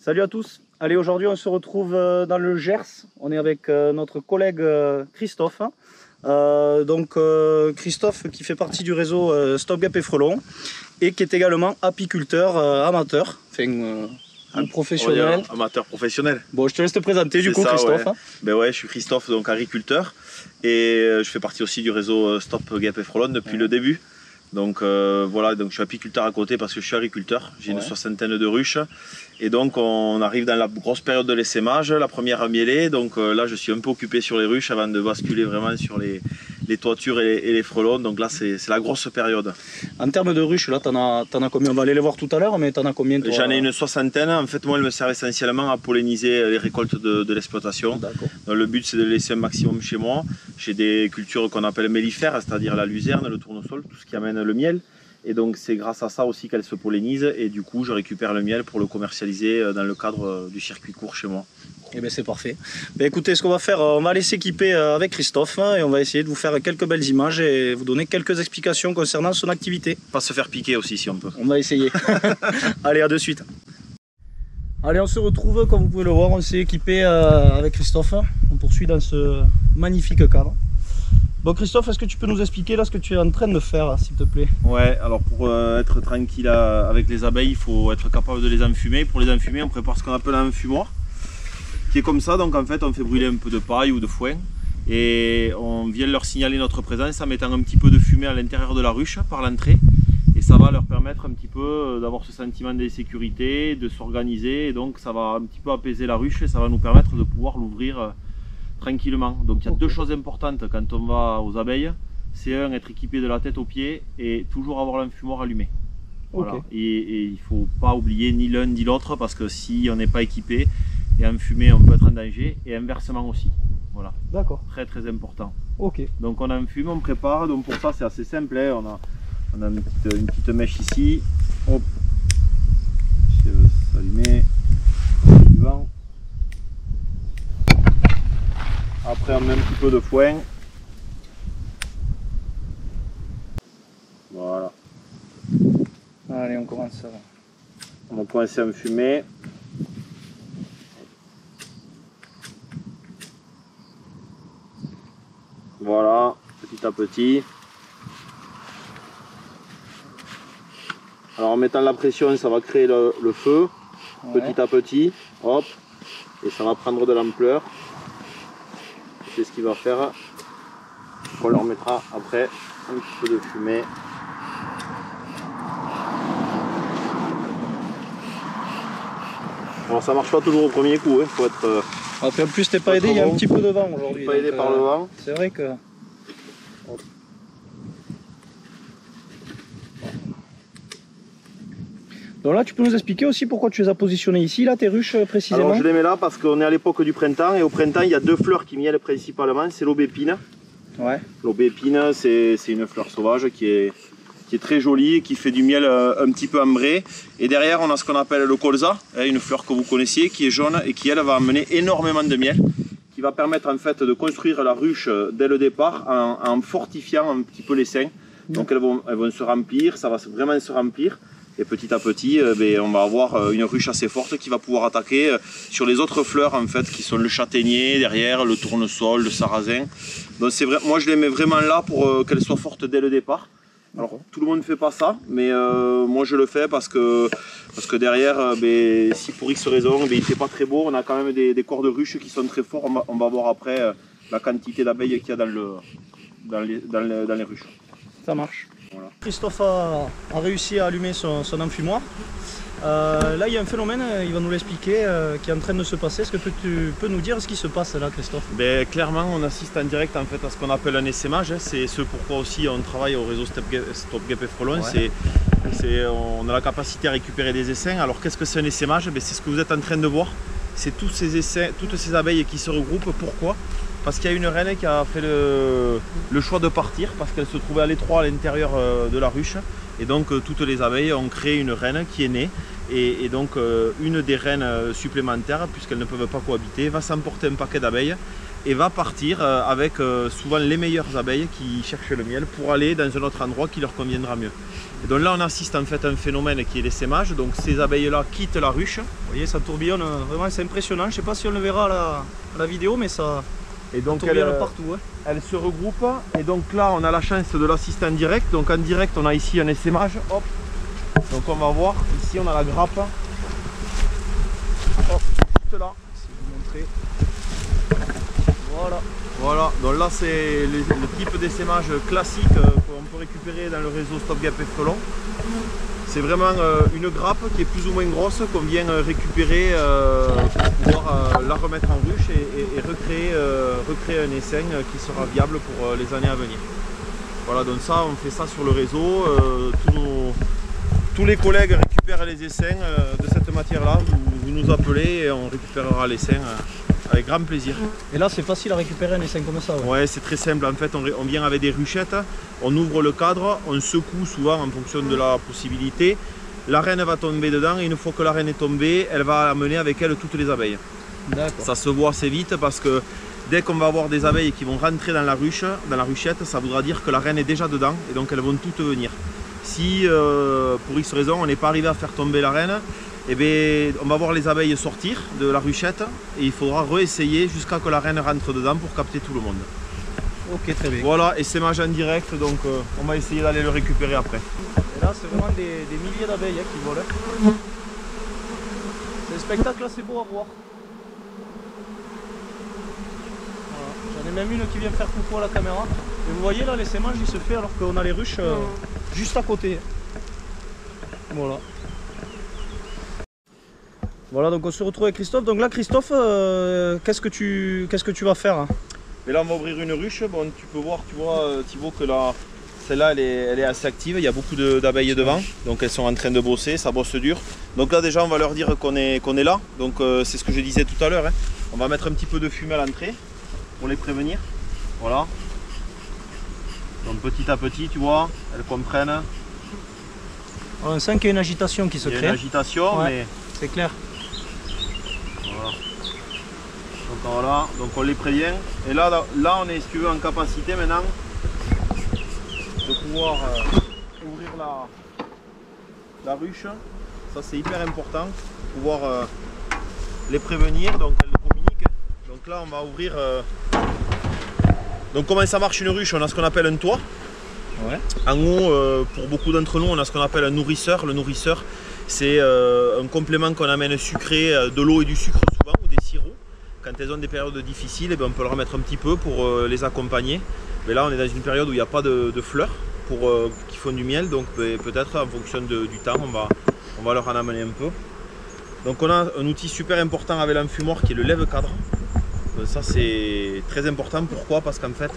Salut à tous. Allez, aujourd'hui on se retrouve dans le Gers. On est avec notre collègue Christophe. Christophe qui fait partie du réseau Stop Gap et Frelon et qui est également apiculteur amateur, un professionnel. Amateur professionnel. Bon, je te laisse te présenter du coup, ça, Christophe. Ouais. Ben ouais, je suis Christophe, donc agriculteur, et je fais partie aussi du réseau Stop Gap et Frelon depuis le début. Donc voilà, donc je suis apiculteur à côté parce que je suis agriculteur. J'ai une soixantaine de ruches. Et donc on arrive dans la grosse période de l'essaimage, la première mielée. Donc là je suis un peu occupé sur les ruches avant de basculer vraiment sur les toitures et les frelons. Donc là c'est la grosse période. En termes de ruches, là t'en as combien? On va aller les voir tout à l'heure, mais t'en as combien toi? J'en ai une soixantaine. En fait moi elles me servent essentiellement à polliniser les récoltes de l'exploitation. Le but c'est de laisser un maximum chez moi. J'ai des cultures qu'on appelle mellifères, c'est-à-dire la luzerne, le tournesol, tout ce qui amène le miel. Et donc c'est grâce à ça aussi qu'elles se pollinisent, et du coup je récupère le miel pour le commercialiser dans le cadre du circuit court chez moi. Et bien c'est parfait. Ben écoutez, ce qu'on va faire, on va aller s'équiper avec Christophe et on va essayer de vous faire quelques belles images et vous donner quelques explications concernant son activité. Pas se faire piquer aussi si on peut. On va essayer. Allez, à de suite. Allez, on se retrouve, comme vous pouvez le voir, on s'est équipé avec Christophe. On poursuit dans ce magnifique cadre. Bon Christophe, est-ce que tu peux nous expliquer là ce que tu es en train de faire, s'il te plaît? Ouais, alors pour être tranquille avec les abeilles, il faut être capable de les enfumer. Pour les enfumer, on prépare ce qu'on appelle un enfumoir, qui est comme ça. Donc en fait, on fait brûler un peu de paille ou de foin et on vient leur signaler notre présence en mettant un petit peu de fumée à l'intérieur de la ruche par l'entrée. Et ça va leur permettre un petit peu d'avoir ce sentiment d'insécurité, de s'organiser. Et donc ça va un petit peu apaiser la ruche et ça va nous permettre de pouvoir l'ouvrir tranquillement. Donc il y a deux choses importantes quand on va aux abeilles. C'est un, être équipé de la tête aux pieds et toujours avoir l'enfumoir allumé. Voilà. Et il ne faut pas oublier ni l'un ni l'autre, parce que si on n'est pas équipé et enfumé, on peut être en danger, et inversement aussi. Voilà. D'accord. Très très important. Donc on enfume, on prépare. Donc pour ça c'est assez simple, hein. On a une petite mèche ici. Hop. Je vais s'allumer. Suivant. Après on met un petit peu de foin. Voilà. Allez, on commence ça. On va commencer à enfumer. Voilà, petit à petit. Alors en mettant la pression, ça va créer le feu, petit à petit. Hop. Et ça va prendre de l'ampleur. C'est ce qui va faire qu'on leur mettra après un petit peu de fumée. Bon, ça marche pas toujours au premier coup, il faut être... En plus t'es pas aidé, il y a un petit peu de vent aujourd'hui. Pas aidé par le vent. C'est vrai que... Donc là, tu peux nous expliquer aussi pourquoi tu les as positionnés ici, là, tes ruches précisément? Alors je les mets là parce qu'on est à l'époque du printemps, et au printemps il y a deux fleurs qui miellent principalement, c'est l'aubépine. L'aubépine, c'est une fleur sauvage qui est très jolie, qui fait du miel un petit peu ambré. Et derrière on a ce qu'on appelle le colza, une fleur que vous connaissiez, qui est jaune et qui elle va amener énormément de miel, qui va permettre en fait de construire la ruche dès le départ en fortifiant un petit peu les seins. Donc elles vont se remplir, ça va vraiment se remplir. Et petit à petit, on va avoir une ruche assez forte qui va pouvoir attaquer sur les autres fleurs en fait, qui sont le châtaignier derrière, le tournesol, le sarrasin. Donc c'est vrai, moi je les mets vraiment là pour qu'elles soient fortes dès le départ. Alors tout le monde ne fait pas ça, mais moi je le fais parce que derrière, si pour X raison il ne fait pas très beau, on a quand même des corps de ruche qui sont très forts. On va voir après la quantité d'abeilles qu'il y a dans les ruches. Ça marche. Voilà. Christophe a réussi à allumer son enfumoir. Là il y a un phénomène, il va nous l'expliquer, qui est en train de se passer. Est-ce que tu peux nous dire ce qui se passe là, Christophe? Clairement on assiste en direct en fait à ce qu'on appelle un essaimage. C'est ce pourquoi aussi on travaille au réseau Stop Gap et Frelon. On a la capacité à récupérer des essaims. Alors qu'est-ce que c'est un essaimage? C'est ce que vous êtes en train de voir. C'est tous ces essaims, toutes ces abeilles qui se regroupent. Pourquoi? Parce qu'il y a une reine qui a fait le choix de partir, parce qu'elle se trouvait à l'étroit à l'intérieur de la ruche. Et donc toutes les abeilles ont créé une reine qui est née. Et donc une des reines supplémentaires, puisqu'elles ne peuvent pas cohabiter, va s'emporter un paquet d'abeilles et va partir avec souvent les meilleures abeilles qui cherchent le miel pour aller dans un autre endroit qui leur conviendra mieux. Et donc là on assiste en fait à un phénomène qui est l'essaimage, donc ces abeilles là quittent la ruche. Vous voyez, ça tourbillonne, vraiment c'est impressionnant, je ne sais pas si on le verra à la vidéo, mais ça tourbillonne partout. Hein. Elles se regroupent et donc là on a la chance de l'assister en direct, donc en direct on a ici un essaimage, hop. Donc on va voir, ici on a la grappe, hop, juste là, si vous montrer. Voilà. Voilà, donc là c'est le type d'essaimage classique qu'on peut récupérer dans le réseau Stop Gap et Frelon. C'est vraiment une grappe qui est plus ou moins grosse qu'on vient récupérer pour pouvoir la remettre en ruche et recréer un essaim qui sera viable pour les années à venir. Voilà, donc ça on fait ça sur le réseau, tous les collègues récupèrent les essaims de cette matière là, vous nous appelez et on récupérera l'essaim avec grand plaisir. Et là c'est facile à récupérer un essaim comme ça? Ouais, c'est très simple, en fait on vient avec des ruchettes, on ouvre le cadre, on secoue souvent en fonction de la possibilité, la reine va tomber dedans et une fois que la reine est tombée, elle va amener avec elle toutes les abeilles. Ça se voit assez vite parce que dès qu'on va avoir des abeilles qui vont rentrer dans la ruchette, ça voudra dire que la reine est déjà dedans et donc elles vont toutes venir. Si pour X raison on n'est pas arrivé à faire tomber la reine, eh bien, on va voir les abeilles sortir de la ruchette et il faudra réessayer jusqu'à que la reine rentre dedans pour capter tout le monde. Ok, très bien. Voilà, essaimage en direct, donc on va essayer d'aller le récupérer après. Et là c'est vraiment des milliers d'abeilles qui volent. C'est un spectacle assez beau à voir. Voilà. J'en ai même une qui vient faire coucou à la caméra. Et vous voyez là l'essaimage il se fait alors qu'on a les ruches juste à côté. Voilà. Voilà, donc on se retrouve avec Christophe. Donc là Christophe, qu'est-ce que tu vas faire hein? Mais là on va ouvrir une ruche. Bon, tu peux voir, tu vois Thibaut, que là, celle-là elle est assez active, il y a beaucoup d'abeilles devant, donc elles sont en train de bosser, ça bosse dur. Donc là déjà on va leur dire qu'on est là, donc c'est ce que je disais tout à l'heure, hein. On va mettre un petit peu de fumée à l'entrée pour les prévenir. Voilà. Donc petit à petit, tu vois, elles comprennent. On sent qu'il y a une agitation qui se crée. Il y a une agitation, ouais, mais c'est clair. Voilà. Donc voilà, donc on les prévient. Et là on est, si tu veux, en capacité maintenant de pouvoir ouvrir la ruche. Ça c'est hyper important, pouvoir les prévenir, donc elles communiquent. Donc là on va ouvrir. Donc comment ça marche une ruche? On a ce qu'on appelle un toit. Ouais. En haut, pour beaucoup d'entre nous, on a ce qu'on appelle un nourrisseur. Le nourrisseur, c'est un complément qu'on amène sucré, de l'eau et du sucre souvent, ou des sirops. Quand elles ont des périodes difficiles, eh bien, on peut leur mettre un petit peu pour les accompagner. Mais là, on est dans une période où il n'y a pas de fleurs qui font du miel, donc peut-être en fonction du temps, on va leur en amener un peu. Donc on a un outil super important avec l'enfumoir qui est le lève-cadre. Ça c'est très important, pourquoi? Parce qu'en fait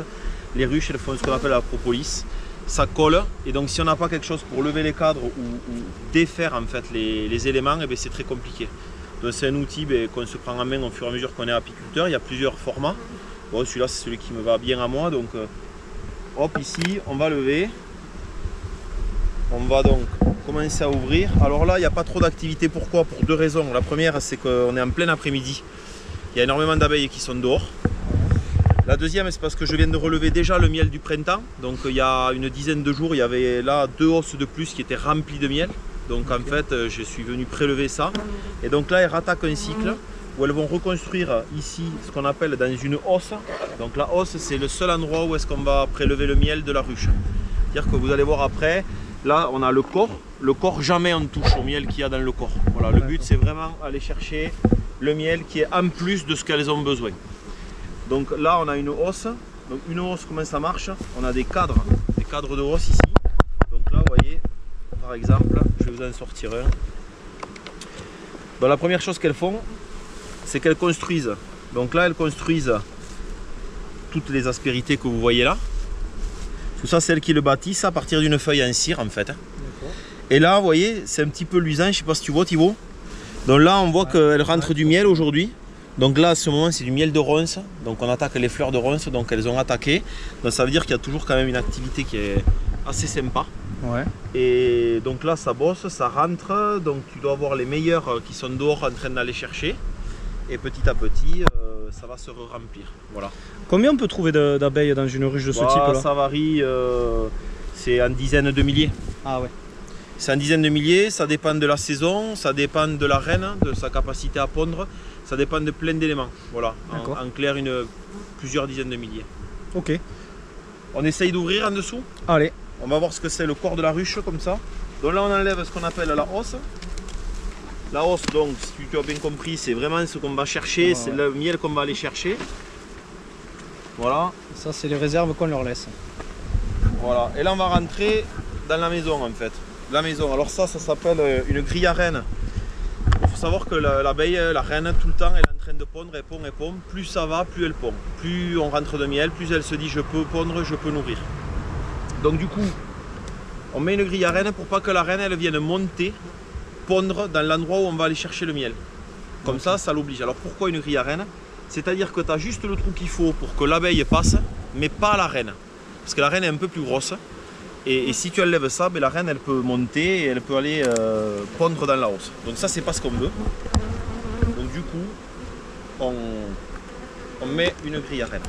les ruches elles font ce qu'on appelle la propolis, ça colle et donc si on n'a pas quelque chose pour lever les cadres ou défaire en fait les éléments, c'est très compliqué. Donc c'est un outil qu'on se prend en main au fur et à mesure qu'on est apiculteur. Il y a plusieurs formats. Bon, celui-là c'est celui qui me va bien à moi, donc hop, ici on va lever, on va donc commencer à ouvrir. Alors là il n'y a pas trop d'activité, pourquoi? Pour deux raisons. La première c'est qu'on est en plein après-midi. Il y a énormément d'abeilles qui sont dehors. La deuxième, c'est parce que je viens de relever déjà le miel du printemps. Donc il y a une dizaine de jours, il y avait là 2 hausses de plus qui étaient remplies de miel. Donc en fait, je suis venu prélever ça. Et donc là, elles rattaquent un cycle où elles vont reconstruire ici ce qu'on appelle dans une hausse. Donc la hausse, c'est le seul endroit où est-ce qu'on va prélever le miel de la ruche. C'est-à-dire que vous allez voir après, là on a le corps. Le corps, jamais on touche au miel qu'il y a dans le corps. Voilà, le but c'est vraiment aller chercher le miel qui est en plus de ce qu'elles ont besoin. Donc là on a une hausse. Donc une hausse, comment ça marche? On a des cadres de hausse ici. Donc là vous voyez, par exemple, je vais vous en sortir un. Donc, la première chose qu'elles font, c'est qu'elles construisent. Donc là elles construisent toutes les aspérités que vous voyez là. Tout ça c'est elles qui le bâtissent à partir d'une feuille en cire en fait. Et là vous voyez, c'est un petit peu luisant, je ne sais pas si tu vois Thibaut. Donc là on voit qu'elles rentrent du miel aujourd'hui. Donc là à ce moment c'est du miel de ronce. Donc on attaque les fleurs de ronce, donc elles ont attaqué. Donc ça veut dire qu'il y a toujours quand même une activité qui est assez sympa. Ouais. Et donc là ça bosse, ça rentre. Donc tu dois avoir les meilleurs qui sont dehors en train d'aller chercher. Et petit à petit ça va se remplir. Voilà. Combien on peut trouver d'abeilles dans une ruche de ce type là? Ça varie, c'est en dizaines de milliers. Ah ouais. C'est en dizaines de milliers, ça dépend de la saison, ça dépend de la reine, de sa capacité à pondre, ça dépend de plein d'éléments. Voilà, en clair, plusieurs dizaines de milliers. Ok. On essaye d'ouvrir en dessous. Allez. On va voir ce que c'est le corps de la ruche comme ça. Donc là on enlève ce qu'on appelle la hausse. La hausse, donc si tu as bien compris, c'est vraiment ce qu'on va chercher, c'est le miel qu'on va aller chercher. Voilà. Ça c'est les réserves qu'on leur laisse. Voilà. Et là on va rentrer dans la maison en fait. La maison, alors ça s'appelle une grille à reine. Il faut savoir que l'abeille, la reine, tout le temps elle est en train de pondre, elle pond, elle pond. Plus ça va, plus elle pond. Plus on rentre de miel, plus elle se dit je peux pondre, je peux nourrir. Donc du coup, on met une grille à reine pour pas que la reine elle vienne monter, pondre dans l'endroit où on va aller chercher le miel. Comme ça l'oblige. Alors pourquoi une grille à reine? C'est-à-dire que tu as juste le trou qu'il faut pour que l'abeille passe, mais pas la reine. Parce que la reine est un peu plus grosse. Et si tu enlèves ça, ben la reine elle peut monter et elle peut aller pondre dans la hausse. Donc ça c'est pas ce qu'on veut. Donc du coup, on met une grille à reine.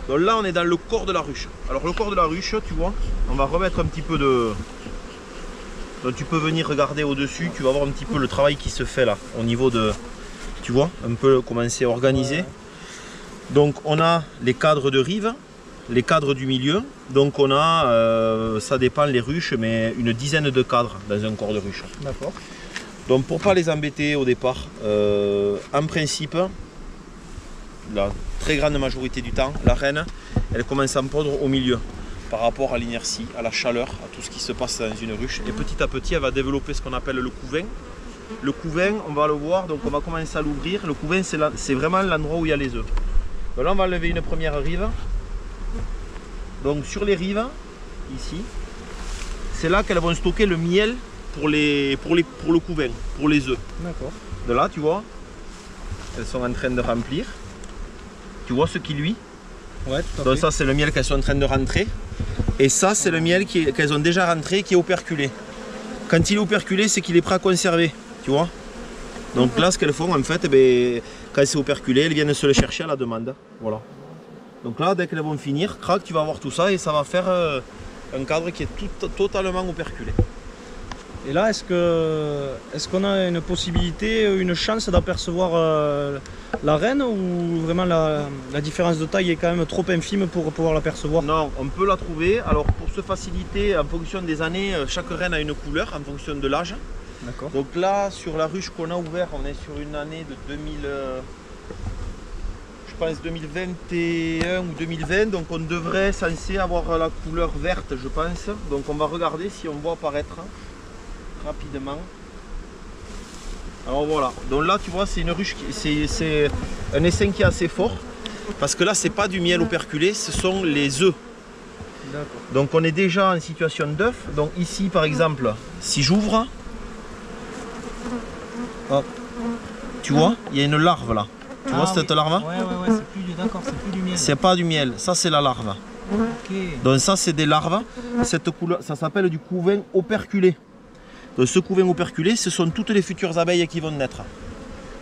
Donc là on est dans le corps de la ruche. Alors le corps de la ruche, tu vois, on va remettre un petit peu de... Donc tu peux venir regarder au-dessus, tu vas voir un petit peu le travail qui se fait là, au niveau de... Tu vois, un peu comment c'est organisé. Donc on a les cadres de rive, les cadres du milieu. Donc on a, ça dépend les ruches, mais une dizaine de cadres dans un corps de ruche. D'accord. Donc pour pas les embêter au départ, en principe, la très grande majorité du temps, la reine, elle commence à pondre au milieu par rapport à l'inertie, à la chaleur, à tout ce qui se passe dans une ruche. Et petit à petit, elle va développer ce qu'on appelle le couvain. Le couvain, on va le voir, donc on va commencer à l'ouvrir. Le couvain, c'est vraiment l'endroit où il y a les œufs. Donc là, on va enlever une première rive. Donc sur les rives, ici, c'est là qu'elles vont stocker le miel pour le couvain, pour les œufs. D'accord. De là, tu vois, elles sont en train de remplir. Tu vois ce qui luit? Ouais, tout à donc fait. ça, c'est le miel qu'elles sont en train de rentrer. Et ça, c'est le miel qu'elles ont déjà rentré, qui est operculé. Quand il est operculé, c'est qu'il est prêt à conserver, tu vois. Donc là, ce qu'elles font, en fait, eh bien, quand c'est operculé, elles viennent se le chercher à la demande. Voilà. Donc là, dès qu'elles vont finir, crac, tu vas voir tout ça et ça va faire un cadre qui est totalement operculé. Et là, est-ce qu'on a une possibilité, une chance d'apercevoir la reine, ou vraiment la différence de taille est quand même trop infime pour pouvoir l'apercevoir? Non, on peut la trouver. Alors pour se faciliter, en fonction des années, chaque reine a une couleur en fonction de l'âge. D'accord. Donc là, sur la ruche qu'on a ouverte, on est sur une année de 2000, je pense 2021 ou 2020. Donc on devrait censé avoir la couleur verte, je pense. Donc on va regarder si on voit apparaître rapidement. Alors voilà, donc là tu vois c'est une ruche, c'est un essaim qui est assez fort, parce que là c'est pas du miel operculé, ce sont les œufs. Donc on est déjà en situation d'œuf. Donc ici par exemple, si j'ouvre, tu vois, il y a une larve là. Tu vois cette larve? Ouais, c'est plus du miel. C'est pas du miel, ça c'est la larve. Okay. Donc ça c'est des larves, cette couleur, ça s'appelle du couvain operculé. Donc ce couvain operculé, ce sont toutes les futures abeilles qui vont naître.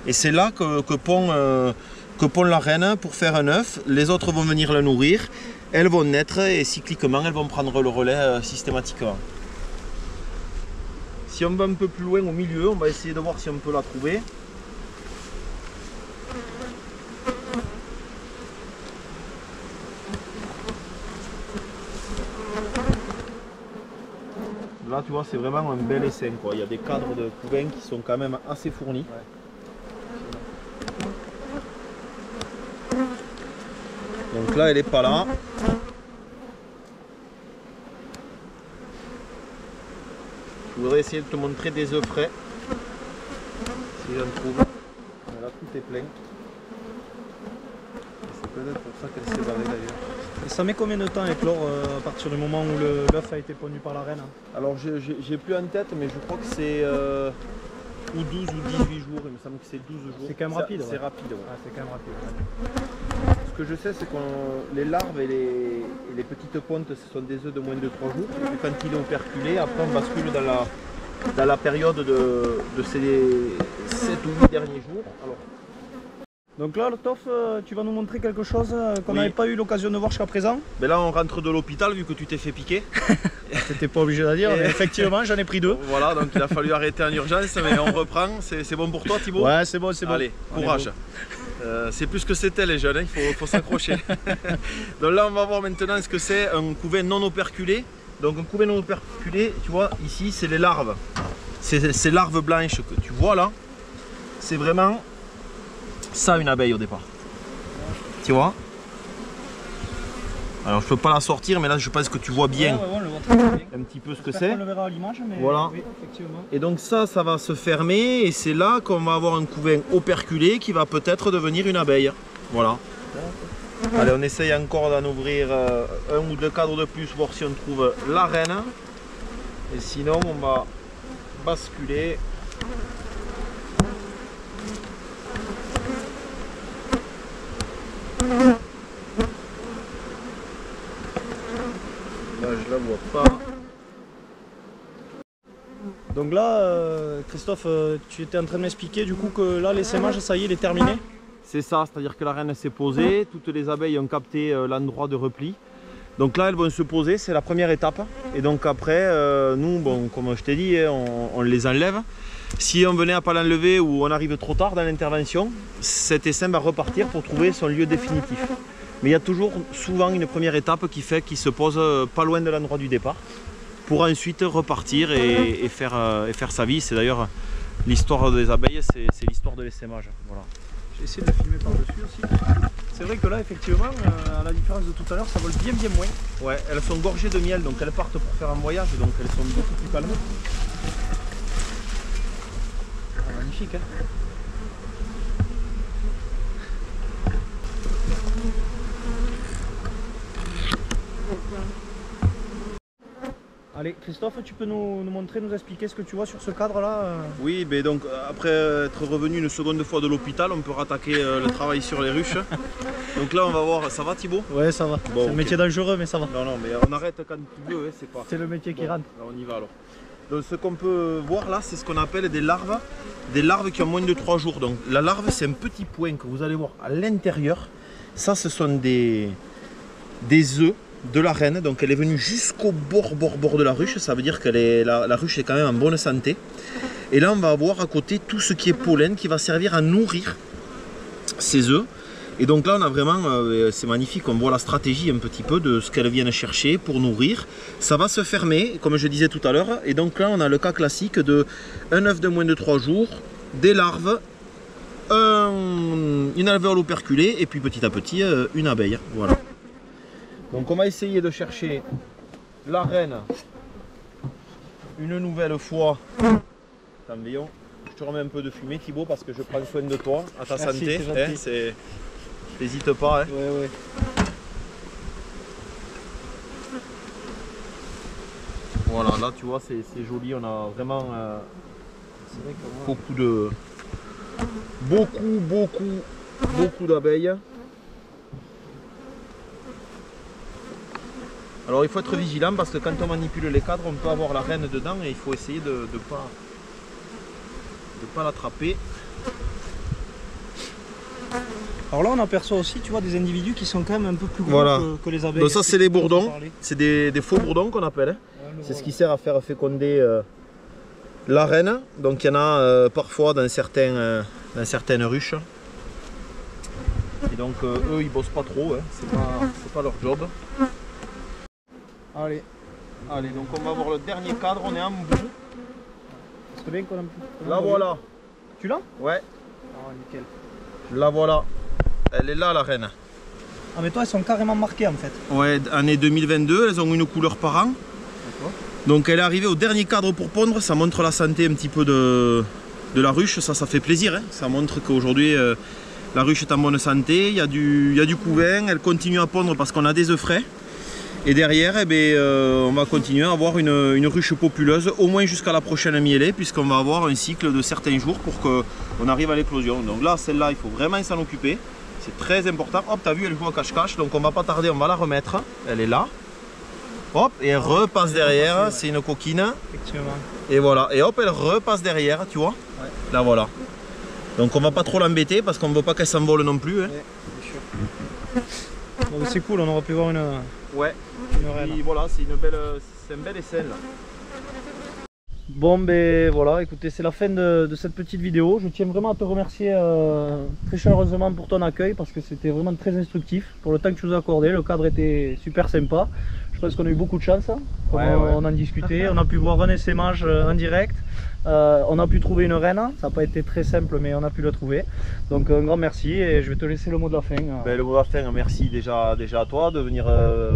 Et c'est là que pond la reine pour faire un œuf. Les autres vont venir la nourrir, elles vont naître et cycliquement elles vont prendre le relais systématiquement. Si on va un peu plus loin au milieu, on va essayer de voir si on peut la trouver. Là tu vois c'est vraiment un bel essaim quoi. Il y a des cadres de couvain qui sont quand même assez fournis. Ouais. Donc là elle n'est pas là. Je voudrais essayer de te montrer des œufs frais. Si j'en trouve. Là tout est plein. C'est peut-être pour ça qu'elle s'est barrée d'ailleurs. Et ça met combien de temps à éclore à partir du moment où l'œuf a été pondu par la reine? Alors j'ai plus en tête, mais je crois que c'est ou 12 ou 18 jours, il me semble que c'est 12 jours. C'est quand même rapide. C'est rapide, ouais. Ah, c'est quand même rapide. Ce que je sais, c'est que les larves et les petites pontes, ce sont des œufs de moins de 3 jours. Et quand il est operculé, après on bascule dans la période de ces 7 ou 8 derniers jours. Alors, Donc là, Toff, tu vas nous montrer quelque chose qu'on Oui. n'avait pas eu l'occasion de voir jusqu'à présent. Mais là, on rentre de l'hôpital vu que tu t'es fait piquer. T'étais pas obligé de dire, Et- mais effectivement, j'en ai pris 2. Voilà, donc il a fallu arrêter en urgence, mais on reprend. C'est bon pour toi, Thibaut? Ouais, c'est bon, c'est bon. Allez, On est courage. C'est plus que c'était les jeunes, hein, il faut s'accrocher. Donc là, on va voir maintenant ce que c'est un couvain non operculé. Donc un couvain non operculé, tu vois, ici, c'est les larves. Ces larves blanches que tu vois là, c'est vraiment ça une abeille au départ. Tu vois? Alors je peux pas la sortir, mais là je pense que tu vois bien Ouais, on le voit très bien. un petit peu ce que J'espère c'est. qu'on le verra à l'image, mais Voilà. oui, effectivement. Et donc ça va se fermer et c'est là qu'on va avoir un couvain operculé qui va peut-être devenir une abeille. Voilà. Allez, on essaye encore d'en ouvrir un ou deux cadres de plus, voir si on trouve la reine. Et sinon, on va basculer. Là, je la vois pas. Donc là, Christophe, tu étais en train de m'expliquer du coup que là, l'essaimage, ça y est, il est terminé. C'est ça, c'est-à-dire que la reine s'est posée, toutes les abeilles ont capté l'endroit de repli. Donc là, elles vont se poser, c'est la première étape. Et donc après, nous, bon, comme je t'ai dit, hein, on les enlève. Si on venait à pas l'enlever ou on arrive trop tard dans l'intervention, cet essaim va repartir pour trouver son lieu définitif. Mais il y a toujours souvent une première étape qui fait qu'il se pose pas loin de l'endroit du départ pour ensuite repartir et faire sa vie. C'est d'ailleurs l'histoire des abeilles, c'est l'histoire de l'essaimage. Voilà. J'ai essayé de le filmer par-dessus aussi. C'est vrai que là, effectivement, à la différence de tout à l'heure, ça vole bien moins. Ouais, elles sont gorgées de miel, donc elles partent pour faire un voyage, donc elles sont beaucoup plus calmes. Ah, magnifique, hein. Allez, Christophe, tu peux nous montrer, nous expliquer ce que tu vois sur ce cadre-là Oui, mais donc après être revenu une seconde fois de l'hôpital, on peut rattaquer le travail sur les ruches. Donc là, on va voir, ça va Thibaut? Ouais, ça va. Bon, C'est un ok. métier dangereux, mais ça va. Non, mais on arrête quand tu veux, hein, c'est pas. C'est le métier qui rentre. Là, on y va alors. Donc ce qu'on peut voir là, c'est ce qu'on appelle des larves qui ont moins de 3 jours. Donc la larve, c'est un petit point que vous allez voir à l'intérieur. Ça, ce sont des œufs de la reine. Donc elle est venue jusqu'au bord de la ruche. Ça veut dire que la ruche est quand même en bonne santé. Et là, on va avoir à côté tout ce qui est pollen qui va servir à nourrir ces œufs. Et donc là, on a vraiment, c'est magnifique, on voit la stratégie un petit peu de ce qu'elles viennent chercher pour nourrir. Ça va se fermer, comme je disais tout à l'heure. Et donc là, on a le cas classique de un œuf de moins de 3 jours, des larves, une alvéole operculée et puis petit à petit, une abeille. Voilà. Donc on va essayer de chercher la reine une nouvelle fois. Attends, Léon, je te remets un peu de fumée, Thibaut, parce que je prends soin de toi, à ta Merci, santé. c'est gentil. C'est... N'hésite pas. Hein. Ouais. Voilà, là tu vois, c'est joli. On a vraiment C'est vrai que beaucoup de... Beaucoup d'abeilles. Alors il faut être vigilant parce que quand on manipule les cadres, on peut avoir la reine dedans et il faut essayer de ne pas l'attraper. Alors là, on aperçoit aussi, tu vois, des individus qui sont quand même un peu plus gros Voilà. que les abeilles. Donc ça c'est les Tu peux bourdons, en parler? c'est des faux bourdons qu'on appelle. Hein. Ouais, le C'est ce voilà. qui sert à faire féconder la reine. Donc il y en a parfois dans certaines ruches. Et donc eux ils bossent pas trop, hein. C'est pas leur job. Allez, Allez, donc on va voir le dernier cadre, on est en bout. c'est bien qu'on a... La voilà. Tu l'as? Ouais, Ah, nickel. la voilà. Elle est là la reine. Ah, mais toi, elles sont carrément marquées en fait. Ouais, année 2022, elles ont une couleur par an. D'accord. Donc elle est arrivée au dernier cadre pour pondre, ça montre la santé un petit peu de la ruche, ça fait plaisir. Hein. Ça montre qu'aujourd'hui la ruche est en bonne santé, il y a du couvain, elle continue à pondre parce qu'on a des œufs frais. Et derrière, eh bien, on va continuer à avoir une ruche populeuse, au moins jusqu'à la prochaine mielée, puisqu'on va avoir un cycle de certains jours pour qu'on arrive à l'éclosion. Donc là, celle-là, il faut vraiment s'en occuper. C'est très important. Hop, t'as vu, elle joue à cache-cache, donc on va pas tarder, on va la remettre. Elle est là. Hop, et elle repasse derrière, c'est une coquine. Effectivement. Et voilà, et hop, elle repasse derrière, tu vois. Ouais. Là, voilà. Donc on va pas trop l'embêter parce qu'on ne veut pas qu'elle s'envole non plus. Hein. Ouais, bon, c'est cool, on aura pu voir une reine. Voilà, c'est un bel essai là. Bon ben voilà, écoutez, c'est la fin de cette petite vidéo. Je tiens vraiment à te remercier très chaleureusement pour ton accueil parce que c'était vraiment très instructif. Pour le temps que tu nous as accordé, le cadre était super sympa. Je pense qu'on a eu beaucoup de chance, on en discutait, on a pu voir un essaimage en direct. On a pu trouver une reine, ça n'a pas été très simple mais on a pu le trouver. Donc un grand merci et je vais te laisser le mot de la fin. Ben, le mot de la fin, merci déjà à toi de venir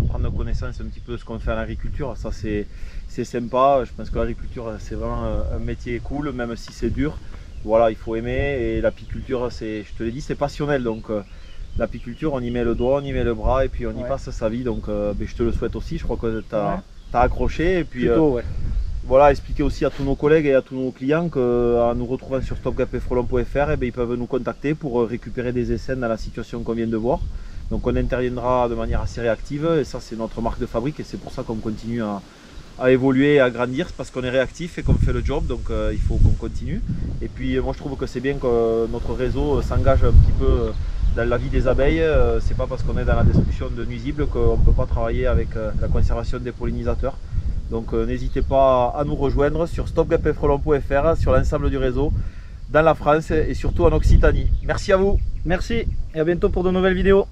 prendre connaissance un petit peu de ce qu'on fait en agriculture. Ça c'est sympa, je pense que l'agriculture c'est vraiment un métier cool, même si c'est dur. Voilà, il faut aimer et l'apiculture, je te l'ai dit, c'est passionnel. Donc l'apiculture, on y met le doigt, on y met le bras et puis on y passe sa vie. Donc ben, je te le souhaite aussi, je crois que tu as accroché. Et puis voilà, expliquer aussi à tous nos collègues et à tous nos clients qu'en nous retrouvant sur stopgapeffrelon.fr, eh ils peuvent nous contacter pour récupérer des essaims dans la situation qu'on vient de voir. Donc on interviendra de manière assez réactive et ça c'est notre marque de fabrique et c'est pour ça qu'on continue à évoluer et à grandir parce qu'on est réactif et qu'on fait le job, donc il faut qu'on continue. Et puis moi je trouve que c'est bien que notre réseau s'engage un petit peu dans la vie des abeilles. C'est pas parce qu'on est dans la destruction de nuisibles qu'on ne peut pas travailler avec la conservation des pollinisateurs. Donc n'hésitez pas à nous rejoindre sur stopgapeffrelon.fr, sur l'ensemble du réseau, dans la France et surtout en Occitanie. Merci à vous. Merci et à bientôt pour de nouvelles vidéos.